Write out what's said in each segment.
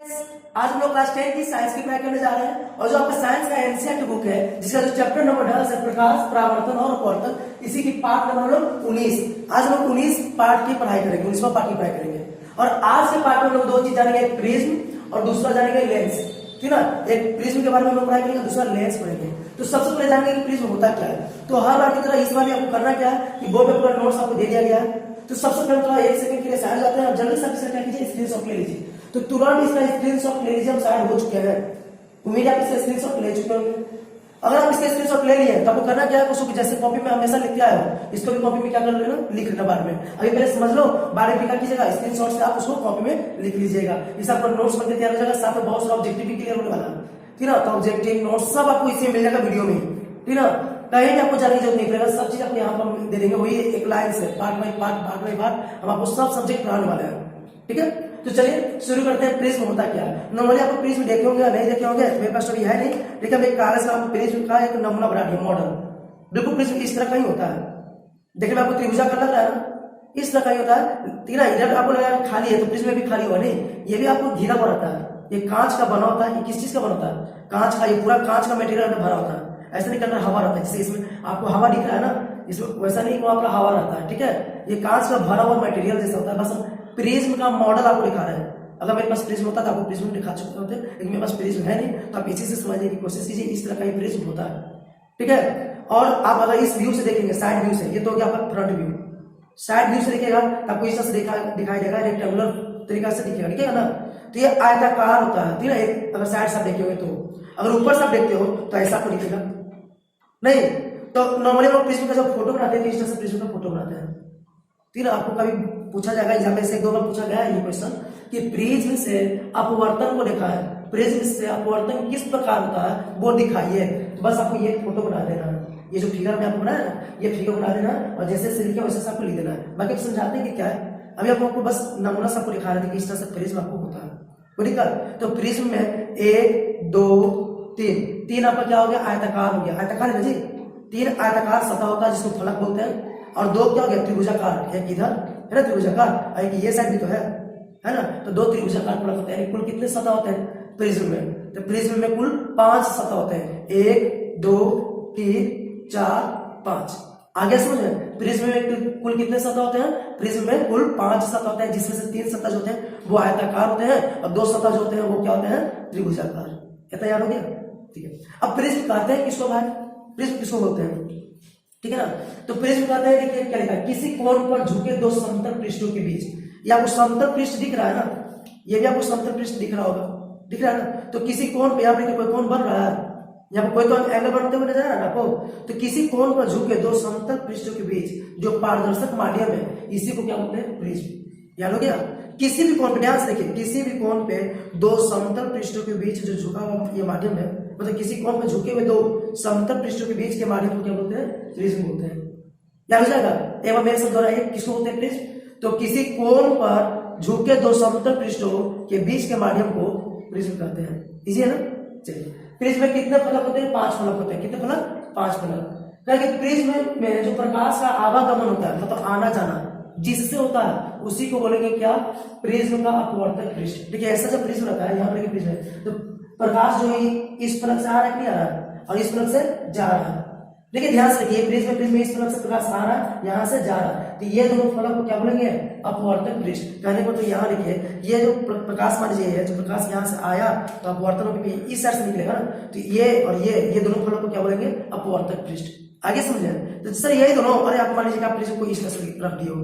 आज हम लोग क्लास 10 की साइंस की पढ़ाई करने जा रहे हैं और जो आपका साइंस का एनसीईआरटी बुक है जिसका जो चैप्टर नंबर 10 है प्रकाश परावर्तन और अपवर्तन, इसी की पार्ट नंबर हम लोग 19। आज हम लोग 19 पार्ट की पढ़ाई करेंगे, 19वां पार्ट की पढ़ाई करेंगे। और आज के पार्ट में हम लोग दो चीज जानेंगे, एक प्रिज्म और दूसरा जानेंगे लेंस। ठीक है ना, एक प्रिज्म के बारे में हम लोग पढ़ाई करेंगे, दूसरा लेंस पढ़ेंगे। तो सबसे पहले जानेंगे कि प्रिज्म होता क्या है। तो हर बार की तरह इस बार भी आपको करना क्या है कि बोर्ड में पूरा नोट्स आपको दे दिया गया है। तो सबसे पहले थोड़ा 1 सेकंड के लिए साइड जाते हैं और जल्दी से क्या कीजिए, स्क्रीनशॉट ले लीजिए। तो तुरंत इसका स्क्रीनशॉट ले लीजिए, हम साइड हो चुके हैं। उम्मीद है आप इसका स्क्रीनशॉट ले चुके होंगे। अगर आप इसका स्क्रीनशॉट ले लिए तो आपको करना क्या है, उसको जैसे कॉपी में हमेशा लिखते आए हो, इसको भी कॉपी में क्या कर लेना, लिख लेना बाद में। अभी पहले समझ लो, बाद में क्या कीजिएगा, स्क्रीनशॉट से आप उसको कॉपी में लिख लीजिएगा। इस आपका नोट्स बनकर तैयार हो जाएगा, साथ में बहुत सारा ऑब्जेक्टिव भी क्लियर होने वाला है। ठीक है, तो ऑब्जेक्टिव नोट्स सब आपको इसी में मिल जाएगा वीडियो में। ठीक है, कहीं भी आपको जाने की जरूरत नहीं पड़ेगा, सब चीज आपको यहाँ पर दे देंगे, वही एक लाइन से पार्ट बाई पार्ट हम आपको सब सब्जेक्ट पढ़ाने वाले हैं। ठीक है, तो चलिए शुरू करते हैं। प्रिज्म होता क्या है। नॉर्मली आपको प्रिज्म देखे होंगे या नहीं देखे होंगे, मेरे पास अभी है नहीं, लेकिन हम एक कागज का प्रिज्म का एक नमूना बना दिया, मॉडल। बिल्कुल प्रिज्म इस तरह का ही होता है। देखने में आपको त्रिभुजाकार लग रहा है ना, इस तरह का ही होता है। तीन इधर आपको लगा खाली है तो प्रिज्म में भी खाली हुआ नहीं, ये भी आपको घिरा हुआ रहता है। ये कांच का बना होता है। ये किस चीज का बना होता है, कांच का। ये पूरा कांच का मटेरियल में भरा होता है। ऐसा नहीं करना, हवा रहता है। जैसे इसमें आपको हवा दिख रहा है ना, इसमें वैसा नहीं, वहां पर हवा रहता है। ठीक है, ये कांच का भरा हुआ मटेरियल जैसा होता है। बस प्रिज्म का मॉडल आपको दिखा रहे हैं। अगर मेरे पास प्रिज्म होता तो आपको प्रिज्म दिखा चुके होते, लेकिन मेरे पास प्रिज्म है नहीं, तो आप इसी से समझने की कोशिश कीजिए। इस तरह का ये प्रिज्म होता है। ठीक है, और आप अगर इस व्यू से देखेंगे, साइड व्यू से, ये तो हो गया आपका फ्रंट व्यू। साइड व्यू से देखेगा तो आपको इस तरह से दिखाई देगा, रेक्टेंगुलर तरीका से दिखेगा। ठीक है ना, तो ये आयताकार होता है। ठीक है, अगर साइड से आप देखे होंगे तो, अगर ऊपर से आप देखते हो तो ऐसा आपको दिखेगा नहीं। तो नॉर्मली लोग प्रिज्म का जब फोटो बनाते हैं तो इस तरह से प्रिज्म का फोटो बनाते हैं। ठीक है, आपको कभी पूछा जाएगा एग्जाम में से 1-2 बार पूछा गया है ये क्वेश्चन कि प्रिज्म से अपवर्तन को दिखाएं, प्रिज्म से अपवर्तन किस प्रकार होता है वो दिखाइए। तो बस आपको ये फोटो बना देना है, ये जो फिगर में आपको बनाया ना, ये फिगर बना देना है और जैसे से लिखा वैसे से आपको लिख देना है। बाकी समझाते हैं कि क्या है। अभी आपको बस नमूना से आपको दिखा रहे थे कि इस तरह से प्रिज्म आपको होता है। तो प्रिज्म में 1 2 3 आपका क्या हो गया, आयताकार हो गया। आयताकार है ना जी, 3 आयताकार सतह होता है जिसको फलक बोलते हैं। और 2 क्या हो गया, त्रिभुजाकार। एक इधर है ना त्रिभुजाकार, एक ये साइड भी तो है ना। तो 2 त्रिभुजाकार फलक होते हैं। कुल कितने सतह होते हैं प्रिज्म में, तो प्रिज्म में कुल 5 सतह होते हैं। 1 2 3 4 5। आगे समझ में, प्रिज्म में कुल कितने सतह होते हैं, प्रिज्म में कुल 5 सतह होते हैं, जिसमें से 3 सतह जो होते हैं वो आयताकार होते हैं और 2 सतह जो होते हैं वो क्या होते हैं, त्रिभुजाकार। ये तैयार हो गया। ठीक है, अब प्रिज्म कहते हैं किसको भाई, प्रिज्म किसको बोलते हैं। ठीक है ना, तो प्रिज्म कहते हैं, देखिए क्या लिखा है, किसी कोण पर झुके 2 समतल पृष्ठों के बीच। ये आपको समतल पृष्ठ दिख रहा है ना, ये भी आपको समतल पृष्ठ दिख रहा होगा, दिख रहा है ना। तो किसी कोण पे यहाँ पे कोई कोण बन रहा है, यहाँ पर कोई तो एंगल बनते हुए नजर आ रहा है आपको। तो किसी कोण पर झुके 2 समतल पृष्ठों के बीच जो पारदर्शक माध्यम है, इसी को क्या बोलते हैं, प्रिज्म। याद हो गया। किसी भी कोण पे ध्यान से देखिए, किसी भी कोण पे 2 समतल पृष्ठों के बीच जो झुका हुआ ये माध्यम है, मतलब किसी कोण पे झुके हुए 2 समतल पृष्ठों के बीच के माध्यम को क्या बोलते हैं, प्रिज्म बोलते हैं। याद हो जाएगा। एक बार मेरे साथ दोहराइए, किसको बोलते हैं, प्रिज्म। तो किसी कोण पर झुके 2 समतल पृष्ठों के बीच के माध्यम को प्रिज्म कहते हैं। इजी है ना। चलिए, प्रिज्म में कितने फलक होते हैं, 5 फलक होते हैं। कितने फलक, 5 फलक। प्रिज्म में जो प्रकाश का आवागमन होता है, मतलब आना जाना जिससे होता है, उसी को बोलेंगे क्या, प्रिज्म का अपवर्तक पृष्ठ। देखिए ऐसा जब प्रिज्म रहता है, यहाँ पर प्रिज्म है तो प्रकाश जो इस फलक से आ रहा है, नहीं आ रहा है, और इस फलक से जा रहा है। देखिए ध्यान से देखिए, प्रिज्म इस फलक से प्रकाश आ रहा है, यहाँ से जा रहा है, तो ये दोनों फलक को क्या बोलेंगे, अपवर्तक पृष्ठ। कहने को तो यहाँ लिखिए, ये जो प्रकाश मान लीजिए जो प्रकाश यहाँ से आया तो अपवर्तन होकर इस साइड से निकलेगा ना, तो ये और ये दोनों फलक को क्या बोलेंगे, अपवर्तक पृष्ठ। आगे समझे। तो सर यही दोनों, अरे आप मान लीजिए आप प्रिज्म को इस तरह से रख दिए हो,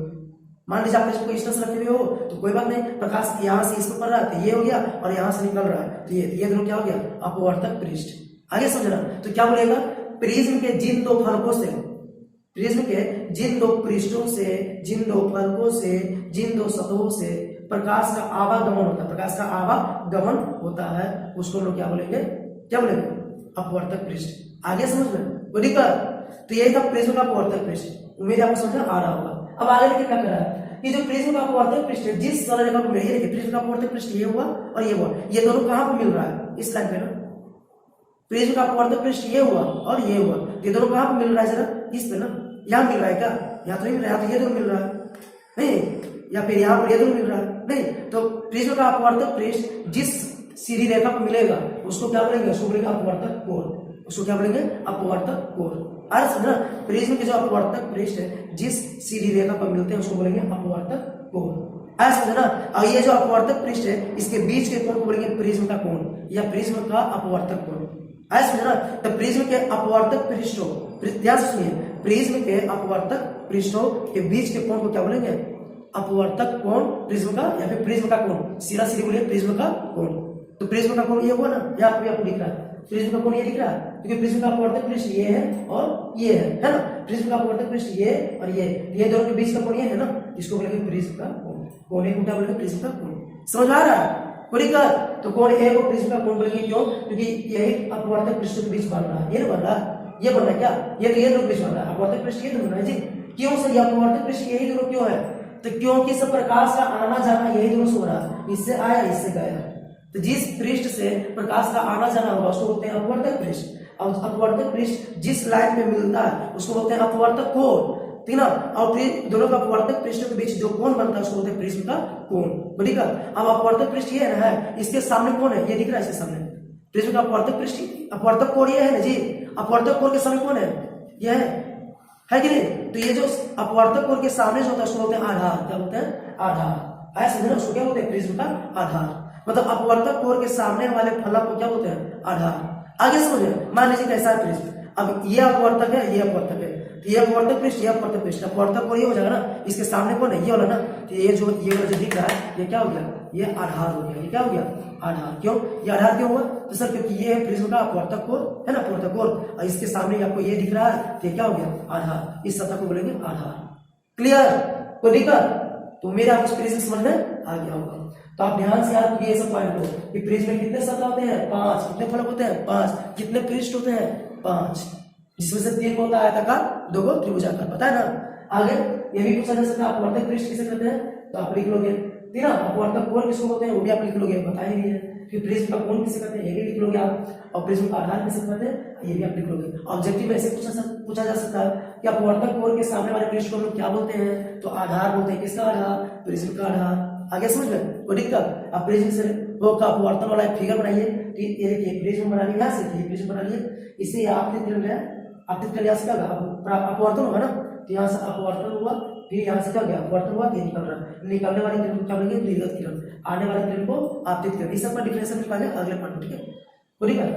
मान लीजिए आप इसको इस तरह से रखे हुए हो तो कोई बात नहीं, प्रकाश यहाँ से इसको पड़ रहा है तो ये हो गया, और यहाँ से निकल रहा है तो ये दोनों क्या हो गया, अपवर्तक पृष्ठ। आगे समझना। तो क्या बोलेगा, प्रिज्म के जिन 2 फलकों से, प्रिज्म के जिन 2 पृष्ठों से, जिन 2 फलकों से, जिन 2 सतहों से प्रकाश का आवागमन होता है, प्रकाश का आवागमन होता है, उसको लोग क्या बोलेंगे, क्या बोलेंगे, अपवर्तक पृष्ठ। आगे समझ में कोई दिक्कत। तो यही था प्रिज्म का अपवर्तक पृष्ठ। उम्मीद आपको समझ में आ रहा होगा। अब आगे देखिए क्या कर रहा है, ये जो प्रिज्म का अपवर्तक पृष्ठ है, जिस सरल रेखा को मिल, ये देखिए प्रिज्म का अपवर्तक पृष्ठ ये हुआ और ये हुआ, ये दोनों कहां पर मिल रहा है, इस लाइन पे ना। प्रिज्म का अपवर्तक पृष्ठ ये हुआ और ये हुआ, ये दोनों कहां पर मिल रहा है, जरा इस पे ना, यहाँ मिल रहा है क्या, यहाँ तो नहीं मिल रहा है, तो ये दोनों मिल रहा है नहीं, या फिर यहाँ पर ये दोनों मिल रहा है नहीं। तो प्रिज्म का अपवर्तक पृष्ठ जिस सीधी रेखा पर मिलेगा उसको क्या बोलेंगे, उसको बोलेंगे अपवर्तक कोण। उसको क्या बोलेंगे, अपवर्तक कोण। अरे समझना, प्रिज्म के जो अपवर्तक पृष्ठ है जिस सीधी रेखा पर मिलते हैं उसको बोलेंगे अपवर्तक कोण। ऐसा समझना। और ये जो अपवर्तक पृष्ठ है इसके बीच के कोण को बोलेंगे प्रिज्म का कोण या प्रिज्म का अपवर्तक कोण। ऐसा समझना। तो प्रिज्म के अपवर्तक पृष्ठों, ध्यान से सुनिए, प्रिज्म के अपवर्तक पृष्ठों के बीच के कोण को क्या बोलेंगे, अपवर्तक कोण प्रिज्म का या फिर प्रिज्म का कोण। सीधा सीधी बोलिए प्रिज्म का कोण। तो प्रिज्म का कोण ये हुआ ना, ये आपको दिख रहा है, प्रिज्म का कोण ये दिख रहा है क्योंकि प्रिज्म का अपवर्तक पृष्ठ ये है और ये है ना। प्रिज्म का अपवर्तक पृष्ठ ये और ये दोनों के बीच का कोण ये है ना, इसको बोलेंगे प्रिज्म का कोण। कोण ए को क्या बोलेंगे, प्रिज्म का कोण। समझ आ रहा है? पूरी कर। तो कोण ए को प्रिज्म का कोण बोलेंगे, क्यों? क्योंकि यही अपवर्तक पृष्ठों के बीच बन रहा है। ये ना बन रहा है, ये बन रहा है क्या, ये तो ये दोनों बीच बन रहा है, अपवर्तक पृष्ठ ये दोनों है जी। क्यों सर ये अपवर्तक पृष्ठ यही दोनों क्यों है? तो क्योंकि सब प्रकाश का आना जाना यही दोनों से हो रहा है, इससे आया इससे गया। तो जिस पृष्ठ से प्रकाश का आना जाना होगा उसको बोलते हैं अपवर्तक पृष्ठ। और अपवर्तक पृष्ठ जिस लाइन में मिलता है उसको बोलते हैं अपवर्तक कोण, ठीक ना। और फिर दोनों का अपवर्तक पृष्ठों के बीच जो कोण बनता है उसको बोलते हैं प्रिज्म का कोण। ठीक है। अब अपवर्तक पृष्ठ ये है, इसके सामने कौन है, ये दिख रहा है इसके सामने प्रिज्म का अपवर्तक पृष्ठ, अपवर्तक कोण ये है ना जी। अपवर्तक कोण के सामने कौन है, ये है कि नहीं। तो ये जो अपवर्तक कोण के सामने जो होता है उसको बोलते हैं आधार। क्या बोलते हैं, आधार। ऐसे समझना, उसको क्या बोलते हैं, प्रिज्म का आधार। मतलब अपवर्तक कोण के सामने वाले फलक को क्या बोलते हैं, आधार। आगे समझिए, मान लीजिए कैसा है प्रिज्म। अब ये अपवर्तक है, ये अपवर्तक है, तो ये अपवर्तक पृष्ठ, ये अपवर्तक पृष्ठ। अपवर्तक कोण ये हो जाएगा ना, इसके सामने कौन है, ये वाला ना। तो ये जो दिख रहा है ये क्या हो गया, ये आधार हो गया। ये क्या हो गया, आधार। क्यों ये आधार क्यों हुआ? तो सर क्योंकि ये है प्रिज्म का अपवर्तक कोण है ना, अपवर्तक कोण, और इसके सामने आपको ये दिख रहा है, तो ये क्या हो गया, आधार। इस सतह को बोलेंगे आधार। क्लियर? कोई दिक्कत? तो मेरा आपको प्रिज्म समझ में आ गया होगा। तो आप ध्यान से याद कीजिए सब पॉइंट को कि प्रिज्म में कितने सतह होते हैं, 5। कितने फलक होते हैं, 5। कितने पृष्ठ होते हैं, 5, जिसमें से 3 होता है आयताकार, 2 को त्रिभुजाकार। पता है ना। आगे ये भी पूछा जा सकता है अपवर्तक पृष्ठ किसे कहते हैं, तो आप लिख लोगे। ठीक है। अपवर्तक कोण किसको बोलते हैं वो भी आप लिख लोगे, बताया ही है। फिर प्रिज्म का कोण किसे कहते हैं ये भी लिख लोगे आप, और प्रिज्म का आधार किसे कहते हैं ये भी आप लिख लोगे। ऑब्जेक्टिव में ऐसे पूछा जा सकता है कि अपवर्तक कोण के सामने वाले पृष्ठ को हम लोग क्या बोलते हैं, तो आधार बोलते हैं। किसका आधार, प्रिज्म का आधार। आगे समझ में कोई दिक्कत? आप प्रिज्म से वो का अपवर्तन वाला एक फिगर बनाइए। ये देखिए प्रिज्म बना लिया, यहाँ से प्रिज्म बना लिए, इसे आपतित कर लिया, आपतित कर लिया से क्या होगा, अपवर्तन होगा ना। तो यहाँ से अपवर्तन हुआ, फिर यहाँ से क्या गया, अपवर्तन हुआ, ये निकल रहा। निकलने वाली किरण को क्या बोलेंगे, निर्गत किरण। आने वाली किरण को आपतित किरण। इस सब का डिफरेंशियल निकालें अगले पार्ट में, ठीक है। ठीक है।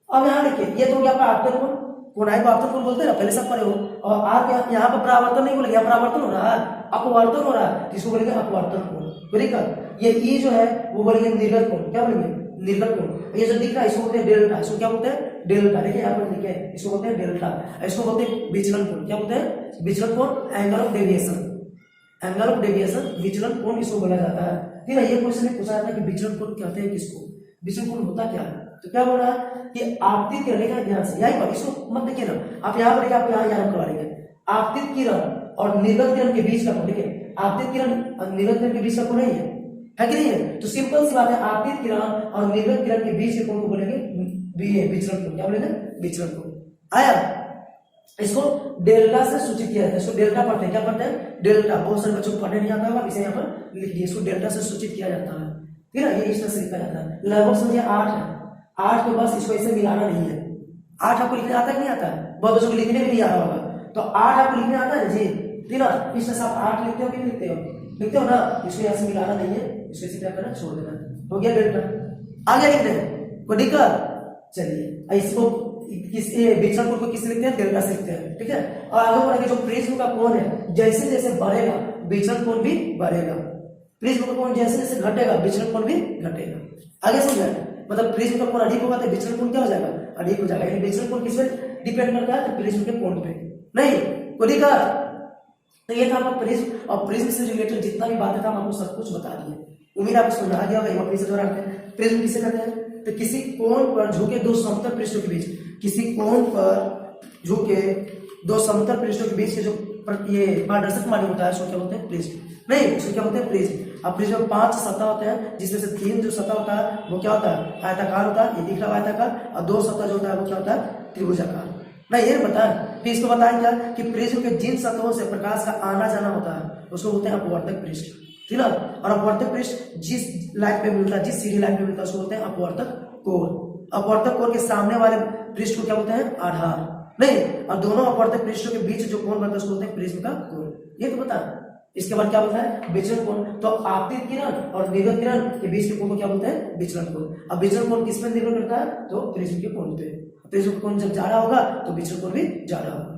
अब यहाँ देखिए ये तो क्या आपका आपतन कोण, कोणाई को आपतन कोण बोलते हैं ना, पहले सब पढ़े हो। और आप यहाँ पर परावर्तन नहीं बोलेंगे, यहाँ परावर्तन हो रहा है, अपवर्तन हो रहा है, इसको बोलेंगे अपवर्तन कोण। ठीक है। ये ई जो है वो बोलेंगे निर्गत कोण। क्या बोलेंगे, निर्गत कोण। ये जो दिख रहा है इसको बोलते हैं डेल्टा। इसको क्या बोलते हैं, डेल्टा। देखिए यहाँ पर देखिए इसको बोलते हैं डेल्टा। इसको बोलते हैं विचलन कोण। क्या बोलते हैं, विचलन कोण, angle of deviation. Angle of deviation, विचलन कोण इसको बोला जाता है। ठीक है। ये क्वेश्चन में पूछा जाता है कि विचलन कोण कहते हैं किसको, विचलन कोण होता क्या है। तो क्या बोल रहा है कि आपतित किरण, देखिए ध्यान से यही पर, इसको मत देखिए ना आप, यहाँ पर देखिए आप यहाँ करवा लेंगे। आपतित किरण और निर्गत किरण के बीच का कोण, देखिए आपतित किरण और निर्गत किरण के बीच का कोण नहीं है कि नहीं है। तो सिंपल सी बात है, आपतित किरण और निर्गत किरण के बीच के कोण को बोलेंगे विचलन कोण। क्या बोलेंगे, विचलन कोण। आया। इसको डेल्टा से सूचित किया जाता है। इसको डेल्टा पढ़ते हैं, क्या पढ़ते हैं, डेल्टा। बहुत सारे बच्चों को पढ़ने नहीं आता होगा, इसे यहाँ पर लिख दिए। इसको डेल्टा से सूचित किया जाता है। ठीक है। ये इस तरह से लिखा जाता है। लगभग समझिए 8 है, 8 के बस इसको ऐसे मिलाना नहीं है। 8 आपको लिखने आता है कि नहीं आता है, बहुत बच्चों को लिखने भी नहीं आता होगा। तो 8 आपको लिखने आता है जी, ठीक ना। इस तरह से आप 8 लिखते हो कि नहीं लिखते हो, लिखते हो ना। इसको यहाँ से मिलाना नहीं है, इसको इसे क्या करना, छोड़ देना। हो गया डेल्टा। आगे लिखते हैं, कोई दिक्कत? चलिए इसको विचलन कोण को किससे लिखते हैं, डेल्टा से लिखते हैं। ठीक है। और आगे बढ़ेंगे, जो प्रिज्म का कोण है जैसे जैसे बढ़ेगा विचलन कोण भी बढ़ेगा। प्रिज्म का कोण जैसे जैसे घटेगा विचलन कोण भी घटेगा। आगे समझ में, मतलब प्रिज्म का कोण अधिक होगा तो विचलन कोण क्या हो जाएगा, अधिक हो जाएगा। यानी विचलन कोण किस पे डिपेंड करता है, तो प्रिज्म के कोण पे नहीं। कोई दिक्कत? तो ये था आपका प्रिज्म, और प्रिज्म से रिलेटेड जितना भी बातें था हम आपको सब कुछ बता दिए। उम्मीद आपको समझ आ गया होगा। फिर से दोहराते हैं, प्रिज्म किसे कहते हैं, तो किसी कोण पर झुके दो समतल पृष्ठों के बीच, किसी कोण पर झुके दो समतल पृष्ठों के बीच के जो ये पारदर्शक माध्यम होता है उसको क्या बोलते हैं, प्रिज्म। नहीं, उसको क्या बोलते हैं, प्रिज्म। अब प्रिज्म में 5 सतह होते हैं, जिसमें से 3 जो सतह होता है वो क्या होता है, आयताकार होता है, ये दिख रहा है आयताकार। और 2 सतह जो होता है वो क्या होता है, त्रिभुजाकार। नहीं ये बताएं, फिर इसको बताएं क्या कि प्रिज्म के जिन सतहों से प्रकाश का आना जाना होता है उसको बोलते हैं अपवर्तक पृष्ठ। ठीक है। और अपवर्तक पृष्ठ जिस लाइन पे मिलता है, जिस सीधी लाइन पे मिलता है उसको बोलते हैं अपवर्तक कोण। अपवर्तक कोण के सामने वाले पृष्ठ को क्या बोलते हैं? आधार। नहीं, और दोनों अपवर्तक पृष्ठों के बीच जो कोण बनता है उसको बोलते हैं प्रिज्म का कोण। ये तो बता। इसके बाद क्या बोलता है? विचलन कोण। तो आपतित किरण और निर्गत किरण के बीच के कोण को क्या बोलते हैं? विचलन कोण। अब विचलन कोण किस पर निर्भर करता है? तो प्रिज्म के कोण पे। प्रिज्म का कोण जब ज्यादा होगा तो विचलन कोण भी ज्यादा होगा।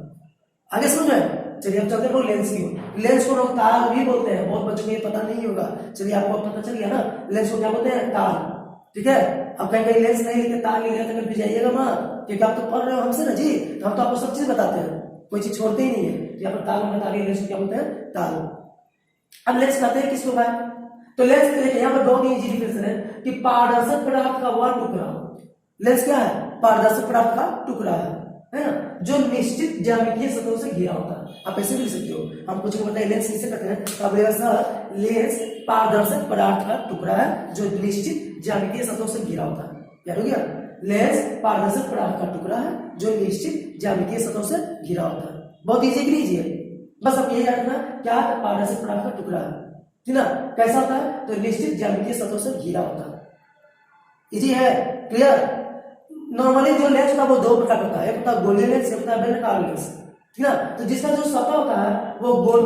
आगे समझ में? चलिए अब चलते हैं लेंस की ओर। लेंस को लोग ताल भी बोलते हैं, बहुत बच्चों को ये पता नहीं होगा। चलिए आपको अब पता चल गया ना, लेंस को क्या बोलते हैं? ताल। ठीक है। अब कहीं कहीं लेंस नहीं लिखे ताल लिखे तो फिर जाइएगा मां, क्योंकि आप तो पढ़ रहे हो हमसे ना जी, तो हम तो आपको सब चीज बताते हैं, कोई चीज छोड़ते ही नहीं है। यहाँ पर ताल बता रही है, लेंस को क्या बोलते हैं? ताल। अब लेंस कहते हैं किसको भाई? तो लेंस के लिए यहाँ पर बहुत ही इजी डिफिनेशन है कि पारदर्शक पदार्थ का वह टुकड़ा। लेंस क्या है? पारदर्शक पदार्थ का टुकड़ा है ना, जो निश्चित ज्यामितीय सतहों से घिरा होता है। आप ऐसे भी लिख सकते हो। हम कुछ बताइए लेंस किसे कहते हैं? तो अब सर लेंस पारदर्शक पदार्थ का टुकड़ा है जो निश्चित ज्यामितीय सतहों से घिरा होता है। याद हो गया? लेंस पारदर्शक पदार्थ का टुकड़ा है जो निश्चित ज्यामितीय सतहों से घिरा होता है। बहुत इजी लीजिए, बस अब यही याद रखना क्या? पारदर्शक पदार्थ का टुकड़ा है, ठीक ना? कैसा होता है? तो निश्चित ज्यामितीय सतहों से घिरा होता है। इजी है? क्लियर? नॉर्मली जो लेंस होता है वो दो प्रकार का होता है, एक होता है गोलीय लेंस, एक होता है बेलनाकार लेंस, ठीक ना? तो जिसका जो सतह होता है वो गोल,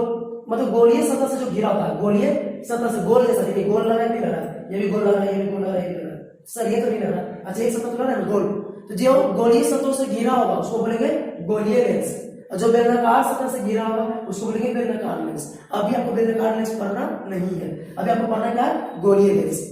मतलब गोलीय सतह से जो घिरा होता है, गोलीय सतह से, गोल जैसा, देखिए गोल लगा है, नहीं लगा है, ये भी गोल लगा है, ये भी गोल लगा है, ये भी लगा है। सर ये तो नहीं लगा, अच्छा एक सतह तो लगा है गोल, तो जो गोलीय सतहों से घिरा होगा उसको बोलेंगे गोलीय लेंस, और जो बेलनाकार सतह से घिरा होगा उसको बोलेंगे बेलनाकार लेंस। अभी आपको बेलनाकार लेंस पढ़ना नहीं है, अभी आपको पढ़ना क्या है? गोलीय लेंस।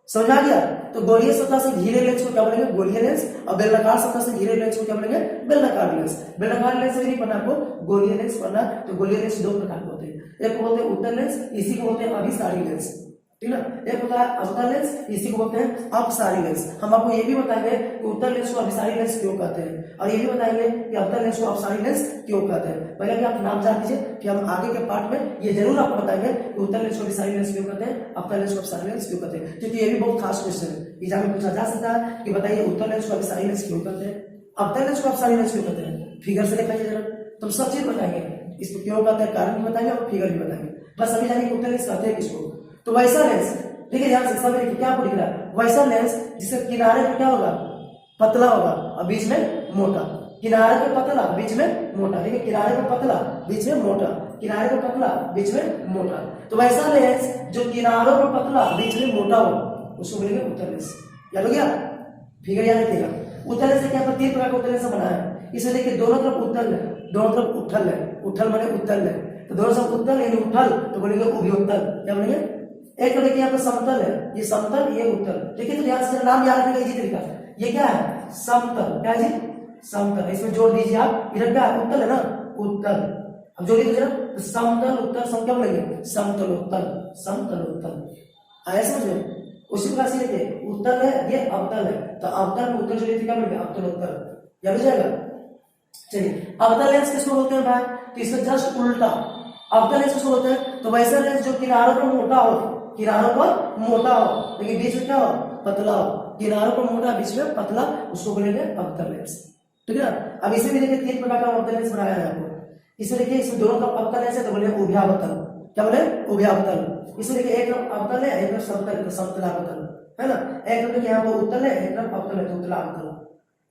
समझ आ गया? तो गोलीय सतह से घिरे लेंस को क्या बोलेंगे? गोलीय लेंस। और बेलनाकार सतह से घिरे लेंस को क्या बोलेंगे? बेलनाकार लेंस। बेलनाकार लेंस से नहीं पढ़ना आपको, गोलीय लेंस पढ़ना। तो गोलीय लेंस दो प्रकार के होते हैं, एक को बोलते हैं उत्तल लेंस, इसी को बोलते हैं अभिसारी लेंस, ठीक ना? एक होता है अवतल लेंस, इसी को बोलते हैं अपसारी लेंस। हम आपको ये भी बताएंगे कि उत्तल लेंस को अभिसारी लेंस क्यों कहते हैं, और ये भी बताएंगे कि अवतल लेंस को अपसारी लेंस क्यों कहते हैं। पहले भी आप नाम जान लीजिए, फिर हम आगे के पार्ट में ये जरूर आपको बताएंगे कि उत्तल लेंस को अभिसारी लेंस क्यों कहते हैं, अवतल लेंस को अपसारी लेंस क्यों कहते हैं, क्योंकि ये भी बहुत खास क्वेश्चन है। एग्जाम में पूछा जा सकता है कि बताइए उत्तल लेंस को अभिसारी लेंस क्यों कहते हैं, अवतल लेंस को अपसारी लेंस क्यों कहते हैं। फिगर से दिखाइए जरा, तो सब चीज बताएंगे, इसको क्यों कहते हैं, कारण भी बताएंगे और फिगर भी बताएंगे। बस अभी जानिए उत्तल लेंस कहते हैं किसको। तो वैसा लेंस, देखिए ध्यान से, सब देखिए क्या आपको दिख रहा है? वैसा लेंस जिसके किनारे पे क्या होगा? पतला होगा और बीच में मोटा। किनारे पे पतला, बीच में मोटा। देखिए किनारे पे पतला, बीच में मोटा, किनारे पे पतला, बीच में मोटा। तो वैसा लेंस जो किनारों पे पतला, बीच में मोटा हो उसको बोलेंगे उत्तल लेंस। याद हो गया? फिगर याद रखिएगा। उत्तल लेंस क्या तीन प्रकार का उत्तल लेंस बना है। इसमें देखिए दोनों तरफ उत्तल है, दोनों तरफ उठल है। उठल माने उत्तल है, तो दोनों तरफ उत्तल यानी उठल, तो बोलेंगे उभयोत्तल। क्या बोलेंगे? एक तो देखिए यहाँ पे समतल है, ये समतल, ये उत्तल। देखिए तो ध्यान से नाम याद रखने का इजी तरीका है। ये क्या है? समतल। क्या है जी? समतल। इसमें जोड़ दीजिए आप, इधर क्या है? उत्तल है ना, उत्तल। अब जोड़ दीजिए तो समतल उत्तल, सम क्या बोलेंगे? समतल उत्तल, समतल उत्तल। आया समझ में? उसी प्रकार से देखिए उत्तल है, ये अवतल है, तो अवतल उत्तल जोड़िए तो क्या मिलेगा? अवतल उत्तल। याद हो जाएगा? चलिए अवतल लेंस किसको बोलते हैं भाई? तो इसका जस्ट उल्टा अवतल लेंस किसको बोलते हैं? तो वैसा लेंस जो किनारों पर मोटा हो, किनारों पर मोटा हो लेकिन बीच में क्या हो? पतला हो। किनारों पर मोटा, बीच में पतला, उसको बोलेंगे अवतल लेंस, ठीक है ना? अब इसे भी देखिए तीन प्रकार का अवतल लेंस बनाया है आपको। इसे देखिए, इसमें दोनों का अवतल लेंस है तो बोले उभयावतल। क्या बोले? उभयावतल। इसे देखिए एक तरफ अवतल है, एक तरफ समतल है, तो समतलावतल, है ना? एक तरफ यहाँ पर उत्तल है, एक तरफ अवतल है, तो उत्तलावतल।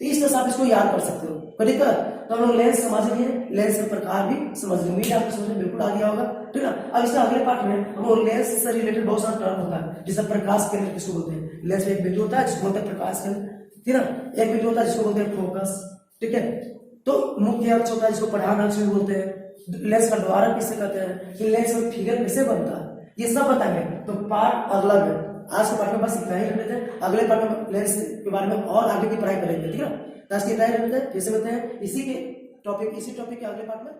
तो इस तरह से आप इसको याद कर सकते हो। कोई दिक्कत? तो हम लोग लेंस समझ लिए, लेंस के प्रकार भी समझ लिए। उम्मीद आपको समझ में बिल्कुल आ गया होगा, ठीक है ना? अब इसके अगले पार्ट में हम लोग लेंस से रिलेटेड बहुत सारा टर्म होता है, जैसे प्रकाश केंद्र किसको बोलते हैं? लेंस में एक बिंदु होता है जिसको बोलते हैं प्रकाश केंद्र, ठीक है ना? एक बिंदु होता है जिसको बोलते हैं फोकस, ठीक है? तो मुख्य अक्ष होता है जिसको प्रधान अक्ष भी बोलते हैं। लेंस का द्वारक किसे कहते हैं? कि लेंस में फिगर कैसे बनता है, ये सब बताएंगे। तो पार्ट अगला में, आज के पार्ट में बस इतना ही रख लेते हैं। अगले पार्ट में लेंस के बारे में और आगे की पढ़ाई करेंगे, ठीक है? आज की पढ़ाई रख लेते हैं, जैसे बताते हैं इसी टॉपिक के अगले पार्ट में।